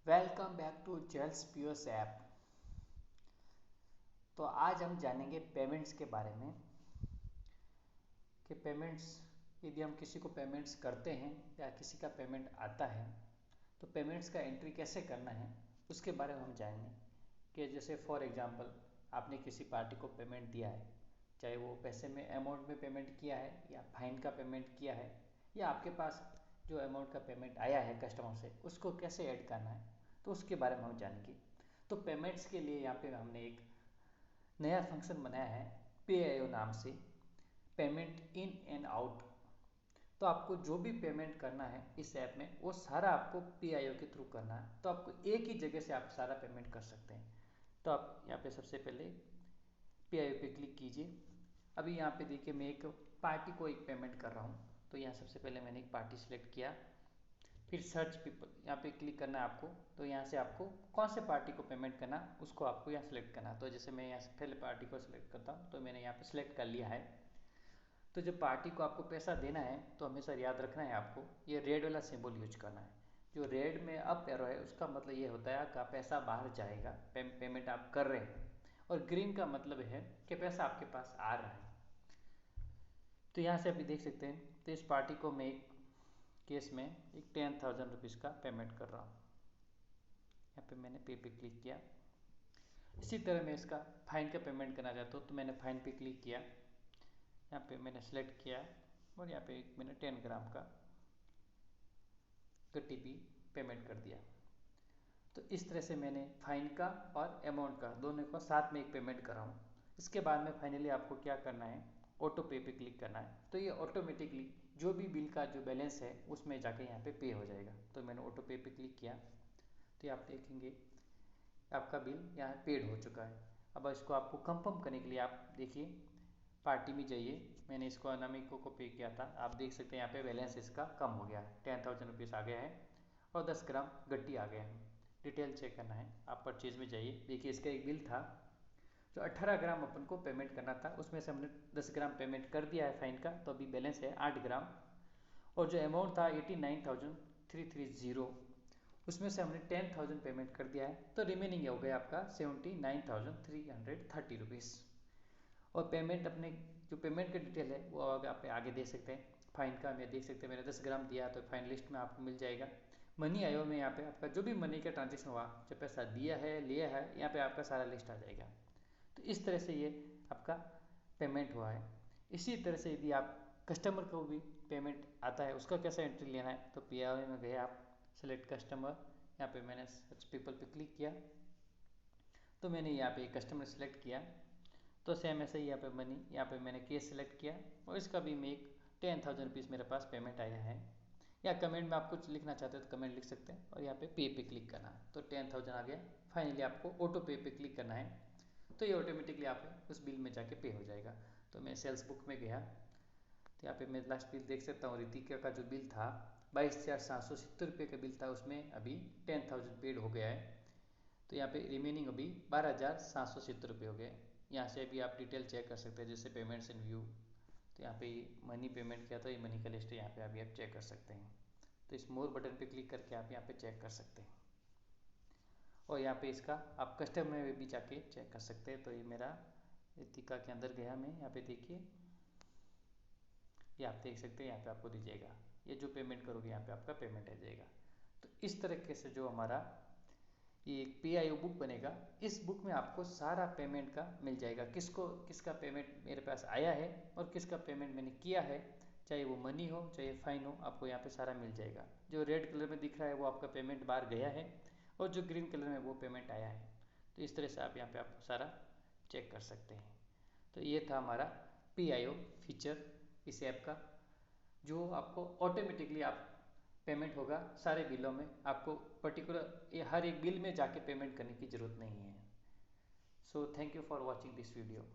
Welcome back to जेल्स POS app. तो आज हम जानेंगे पेमेंट्स के बारे में कि पेमेंट्स यदि हम किसी को पेमेंट्स करते हैं या किसी का पेमेंट आता है तो पेमेंट्स का एंट्री कैसे करना है उसके बारे में हम जानेंगे। कि जैसे फॉर एग्जांपल आपने किसी पार्टी को पेमेंट दिया है, चाहे वो पैसे में अमाउंट में पेमेंट किया है या फाइन का पेमेंट किया है, या आपके पास जो अमाउंट का पेमेंट आया है कस्टमर से उसको कैसे ऐड करना है, तो उसके बारे में हम जानेंगे। तो पेमेंट्स के लिए यहाँ पे हमने एक नया फंक्शन बनाया है पेआईओ नाम से, पेमेंट इन एंड आउट। तो आपको जो भी पेमेंट करना है इस ऐप में वो सारा आपको पेआईओ के थ्रू करना है, तो आपको एक ही जगह से आप सारा पेमेंट कर सकते हैं। तो आप यहाँ पे सबसे पहले पेआईओ पे क्लिक कीजिए। अभी यहाँ पे देखिए मैं एक पार्टी को एक पेमेंट कर रहा हूँ, तो यहाँ सबसे पहले मैंने एक पार्टी सिलेक्ट किया, फिर सर्च पीपल यहाँ पे क्लिक करना है आपको। तो यहाँ से आपको कौन से पार्टी को पेमेंट करना उसको आपको यहाँ सेलेक्ट करना। तो जैसे मैं यहाँ से पहले पार्टी को सिलेक्ट करता हूँ, तो मैंने यहाँ पे सिलेक्ट कर लिया है। तो जब पार्टी को आपको पैसा देना है तो हमेशा याद रखना है आपको ये रेड वाला सिंबल यूज करना है। जो रेड में अप एरो है उसका मतलब ये होता है आपका पैसा बाहर जाएगा, पेमेंट आप कर रहे हैं, और ग्रीन का मतलब है कि पैसा आपके पास आ रहा है। तो यहाँ से अभी देख सकते हैं, तो इस पार्टी को मैं एक केस में एक 10,000 रुपीज़ का पेमेंट कर रहा हूँ। यहाँ पे मैंने पे क्लिक किया। इसी तरह मैं इसका फाइन का पेमेंट करना चाहता हूँ, तो मैंने फाइन पे क्लिक किया, यहाँ पे मैंने सेलेक्ट किया और यहाँ पे मैंने 10 ग्राम का गट्टी भी पेमेंट कर दिया। तो इस तरह से मैंने फाइन का और अमाउंट का दोनों का साथ में एक पेमेंट कर रहा हूँ। इसके बाद में फाइनली आपको क्या करना है, ऑटो पे क्लिक करना है। तो ये ऑटोमेटिकली जो भी बिल का जो बैलेंस है उसमें जाके यहाँ पे हो जाएगा। तो मैंने ऑटो पे क्लिक किया, तो आप देखेंगे आपका बिल यहाँ पेड हो चुका है। अब इसको आपको कंफर्म करने के लिए आप देखिए पार्टी में जाइए, मैंने इसको अनामिको को पे किया था, आप देख सकते हैं यहाँ पे बैलेंस इसका कम हो गया है, 10,000 रुपीज़ आ गया है और 10 ग्राम गट्टी आ गया है। डिटेल चेक करना है, आप परचेज में जाइए, देखिए इसका एक बिल था जो 18 ग्राम अपन को पेमेंट करना था, उसमें से हमने 10 ग्राम पेमेंट कर दिया है फाइन का, तो अभी बैलेंस है 8 ग्राम। और जो अमाउंट था 89,330, उसमें से हमने 10,000 पेमेंट कर दिया है, तो रिमेनिंग हो गया आपका 79,330 रुपीज़। और पेमेंट अपने जो पेमेंट का डिटेल है वो आप आगे दे सकते हैं। फाइन का मैं देख सकते हैं मैंने 10 ग्राम दिया, तो फाइन लिस्ट में आपको मिल जाएगा। मनी आयो में यहाँ पे आपका जो भी मनी का ट्रांजेक्शन हुआ, जो पैसा दिया है लिया है, यहाँ पे आपका सारा लिस्ट आ जाएगा। तो इस तरह से ये आपका पेमेंट हुआ है। इसी तरह से यदि आप कस्टमर को भी पेमेंट आता है उसका कैसा एंट्री लेना है, तो पीआईओ में गए आप, सेलेक्ट कस्टमर, यहाँ पे मैंने सर्च पीपल पे क्लिक किया, तो मैंने यहाँ पे कस्टमर सेलेक्ट किया। तो सेम ऐसे ही यहाँ पे मनी, यहाँ पे मैंने केस सेलेक्ट किया और इसका भी मैं एक 10,000 रुपीज़ मेरे पास पेमेंट आया है। या कमेंट में आप कुछ लिखना चाहते हो तो कमेंट लिख सकते हैं, और यहाँ पे क्लिक करना है, तो 10,000 आ गया। फाइनली आपको ऑटो पे क्लिक करना है, तो ये ऑटोमेटिकली आप उस बिल में जाके पे हो जाएगा। तो मैं सेल्स बुक में गया, तो यहाँ पे मैं लास्ट बिल देख सकता हूँ, रितिका का जो बिल था 22,770 रुपये का बिल था, उसमें अभी 10,000 पेड हो गया है। तो यहाँ पे रिमेनिंग अभी 12,770 रुपये हो गए। यहाँ से अभी आप डिटेल चेक कर सकते हैं, जैसे पेमेंट्स इन व्यू, तो यहाँ पे मनी पेमेंट किया था, ये मनी का लिस्ट है, यहाँ पे अभी आप चेक कर सकते हैं। तो इस मोर बटन पे क्लिक करके आप यहाँ पे चेक कर सकते हैं, और यहाँ पे इसका आप कस्टमर में भी जाके चेक कर सकते हैं। तो ये मेरा रितिका के अंदर गया मैं, यहाँ पे देखिए, ये आप देख सकते हैं, यहाँ पे आपको दीजिएगा, ये जो पेमेंट करोगे यहाँ पे आपका पेमेंट आ जाएगा। तो इस तरीके से जो हमारा ये एक पीआईओ बुक बनेगा, इस बुक में आपको सारा पेमेंट का मिल जाएगा, किसको किसका पेमेंट मेरे पास आया है और किसका पेमेंट मैंने किया है, चाहे वो मनी हो चाहे फाइन हो, आपको यहाँ पे सारा मिल जाएगा। जो रेड कलर में दिख रहा है वो आपका पेमेंट बाहर गया है, और जो ग्रीन कलर में वो पेमेंट आया है। तो इस तरह से आप यहाँ पे आपको सारा चेक कर सकते हैं। तो ये था हमारा पीआईओ फीचर इस ऐप का, जो आपको ऑटोमेटिकली आप पेमेंट होगा सारे बिलों में, आपको पर्टिकुलर हर एक बिल में जाके पेमेंट करने की ज़रूरत नहीं है। So thank you for watching this video.